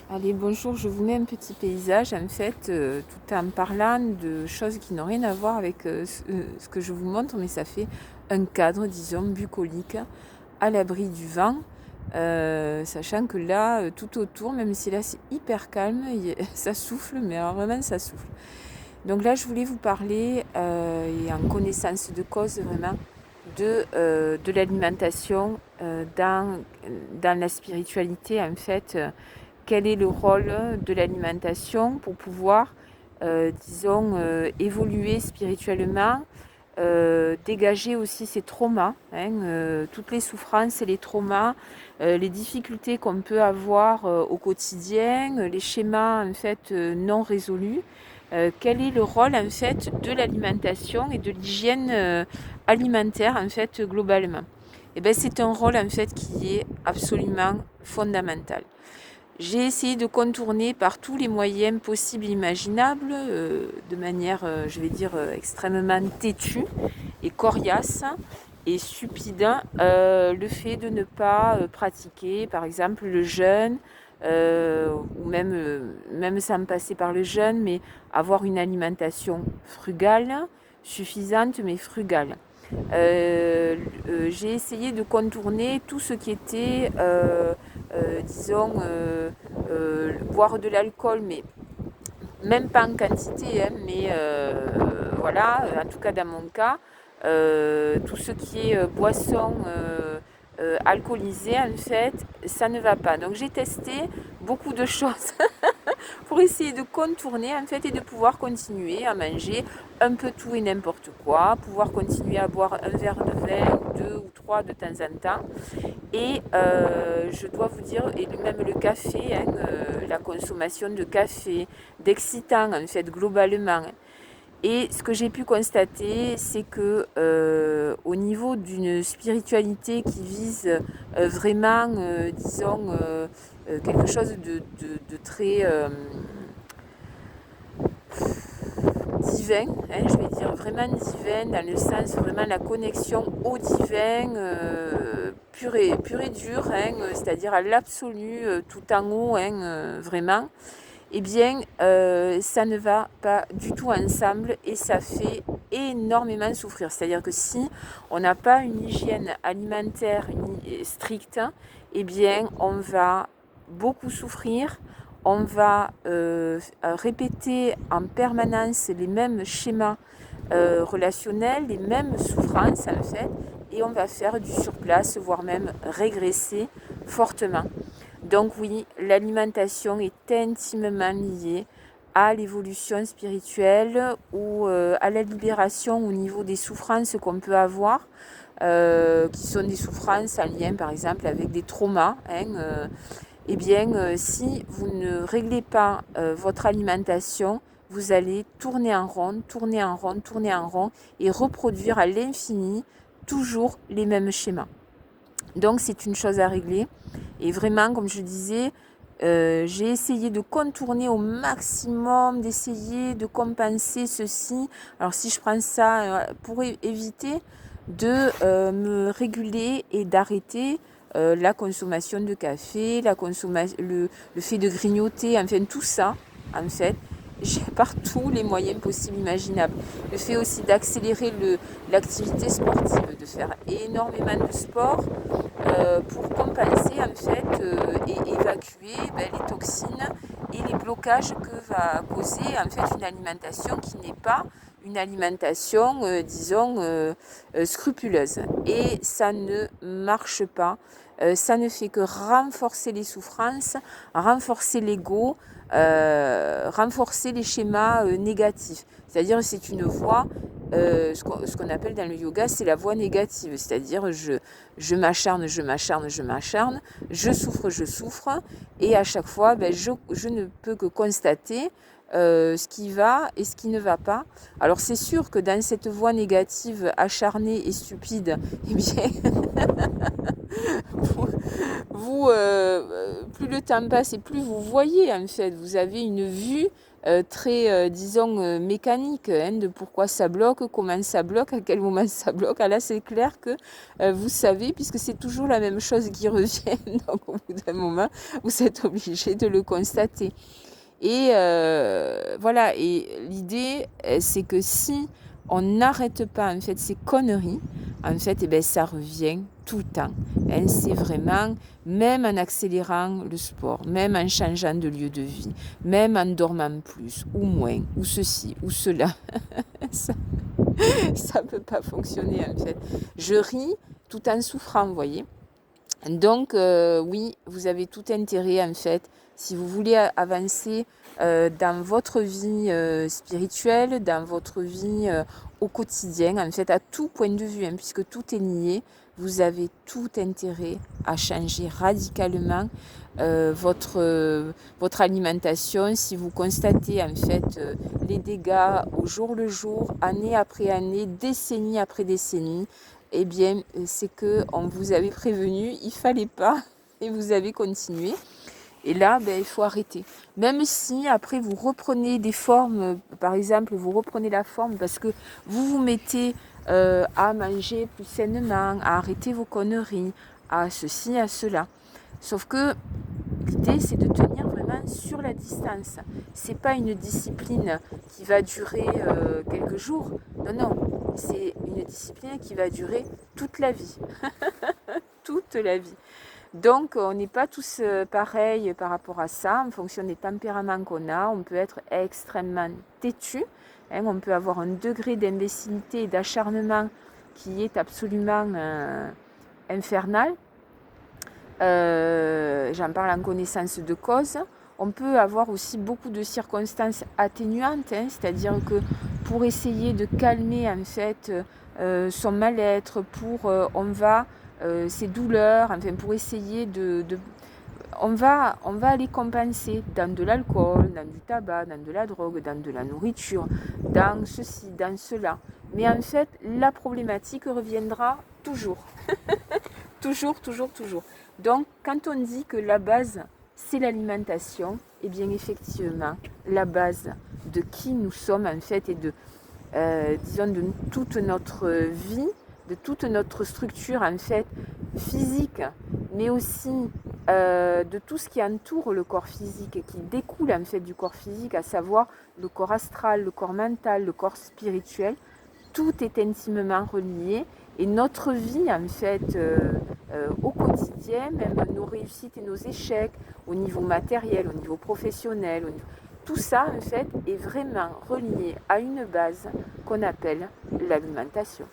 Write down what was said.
Allez, bonjour, je vous mets un petit paysage, en fait, tout en parlant de choses qui n'ont rien à voir avec ce que je vous montre, mais ça fait un cadre, disons, bucolique, à l'abri du vent, sachant que là, tout autour, même si là c'est hyper calme, ça souffle, mais alors vraiment ça souffle. Donc là, je voulais vous parler, et en connaissance de cause vraiment, de l'alimentation dans la spiritualité, en fait. Quel est le rôle de l'alimentation pour pouvoir, disons, évoluer spirituellement, dégager aussi ses traumas, hein, toutes les souffrances et les traumas, les difficultés qu'on peut avoir au quotidien, les schémas en fait non résolus. Quel est le rôle en fait de l'alimentation et de l'hygiène alimentaire en fait globalement? Eh ben, c'est un rôle en fait qui est absolument fondamental. J'ai essayé de contourner par tous les moyens possibles et imaginables, de manière, je vais dire, extrêmement têtue et coriace et stupide, le fait de ne pas pratiquer, par exemple, le jeûne, ou même sans passer par le jeûne, mais avoir une alimentation frugale, suffisante mais frugale. J'ai essayé de contourner tout ce qui était, disons, boire de l'alcool, mais même pas en quantité, hein, mais voilà, en tout cas dans mon cas, tout ce qui est boisson alcoolisée, en fait, ça ne va pas. Donc j'ai testé beaucoup de choses pour essayer de contourner en fait et de pouvoir continuer à manger un peu tout et n'importe quoi, pouvoir continuer à boire un verre de vin, deux ou trois de temps en temps. Et je dois vous dire, et même le café, hein, la consommation de café, d'excitants en fait globalement. Et ce que j'ai pu constater, c'est que au niveau d'une spiritualité qui vise vraiment, disons, quelque chose de très divin, hein, je vais dire vraiment divin, dans le sens vraiment la connexion au divin, pur et dur, hein, c'est-à-dire à l'absolu, tout en haut, hein, vraiment, eh bien, ça ne va pas du tout ensemble et ça fait énormément souffrir. C'est-à-dire que si on n'a pas une hygiène alimentaire stricte, eh bien, on va beaucoup souffrir. On va répéter en permanence les mêmes schémas relationnels, les mêmes souffrances en fait, et on va faire du surplace, voire même régresser fortement. Donc oui, l'alimentation est intimement liée à l'évolution spirituelle ou à la libération au niveau des souffrances qu'on peut avoir, qui sont des souffrances en lien par exemple avec des traumas. Hein, eh bien, si vous ne réglez pas votre alimentation, vous allez tourner en rond, tourner en rond, tourner en rond et reproduire à l'infini toujours les mêmes schémas. Donc c'est une chose à régler. Et vraiment, comme je disais, j'ai essayé de contourner au maximum, d'essayer de compenser ceci. Alors si je prends ça pour éviter de me réguler et d'arrêter la consommation de café, le fait de grignoter, enfin tout ça, en fait, j'ai partout les moyens possibles imaginables. Le fait aussi d'accélérer l'activité sportive, de faire énormément de sport pour compenser en fait et évacuer les toxines et les blocages que va causer en fait une alimentation qui n'est pas une alimentation, disons, scrupuleuse. Et ça ne marche pas. Ça ne fait que renforcer les souffrances, renforcer l'ego, renforcer les schémas négatifs. C'est-à-dire c'est une voie, ce qu'on appelle dans le yoga, c'est la voie négative. C'est-à-dire je m'acharne, je m'acharne, je m'acharne, je souffre, et à chaque fois, je ne peux que constater ce qui va et ce qui ne va pas. Alors c'est sûr que dans cette voie négative acharnée et stupide, eh bien, plus le temps passe et plus vous voyez en fait, vous avez une vue très, disons, mécanique hein, de pourquoi ça bloque, comment ça bloque, à quel moment ça bloque. Ah là, c'est clair que vous savez, puisque c'est toujours la même chose qui revient, donc au bout d'un moment, vous êtes obligé de le constater. Et voilà, et l'idée, c'est que si on n'arrête pas en fait ces conneries, en fait, eh ben, ça revient tout le temps. Hein, c'est vraiment, même en accélérant le sport, même en changeant de lieu de vie, même en dormant plus ou moins, ou ceci ou cela, ça ne peut pas fonctionner en fait. Je ris tout en souffrant, vous voyez. Donc, oui, vous avez tout intérêt, en fait, si vous voulez avancer dans votre vie spirituelle, dans votre vie au quotidien, en fait, à tout point de vue, hein, puisque tout est lié, vous avez tout intérêt à changer radicalement votre alimentation. Si vous constatez, en fait, les dégâts au jour le jour, année après année, décennie après décennie, eh bien, c'est que on vous avait prévenu, il fallait pas, et vous avez continué. Et là, ben, il faut arrêter. Même si après vous reprenez des formes, par exemple, vous reprenez la forme parce que vous vous mettez à manger plus sainement, à arrêter vos conneries, à ceci, à cela. Sauf que l'idée, c'est de tenir vraiment sur la distance. C'est pas une discipline qui va durer quelques jours. Non, non. C'est une discipline qui va durer toute la vie. Toute la vie. Donc, on n'est pas tous pareils par rapport à ça. En fonction des tempéraments qu'on a, on peut être extrêmement têtu. Hein, on peut avoir un degré d'imbécilité et d'acharnement qui est absolument infernal. J'en parle en connaissance de cause. On peut avoir aussi beaucoup de circonstances atténuantes, hein, c'est-à-dire que pour essayer de calmer en fait son mal-être, ses douleurs, enfin pour essayer on va aller compenser dans de l'alcool, dans du tabac, dans de la drogue, dans de la nourriture, dans ceci, dans cela. Mais en fait, la problématique reviendra toujours. Toujours, toujours, toujours. Donc, quand on dit que la base, c'est l'alimentation, eh bien, effectivement, la base de qui nous sommes, en fait, et disons, de toute notre vie, de toute notre structure, en fait, physique, mais aussi de tout ce qui entoure le corps physique et qui découle, en fait, du corps physique, à savoir le corps astral, le corps mental, le corps spirituel, tout est intimement relié. Et notre vie, en fait, au quotidien, même nos réussites et nos échecs, au niveau matériel, au niveau professionnel, tout ça, en fait, est vraiment relié à une base qu'on appelle l'alimentation.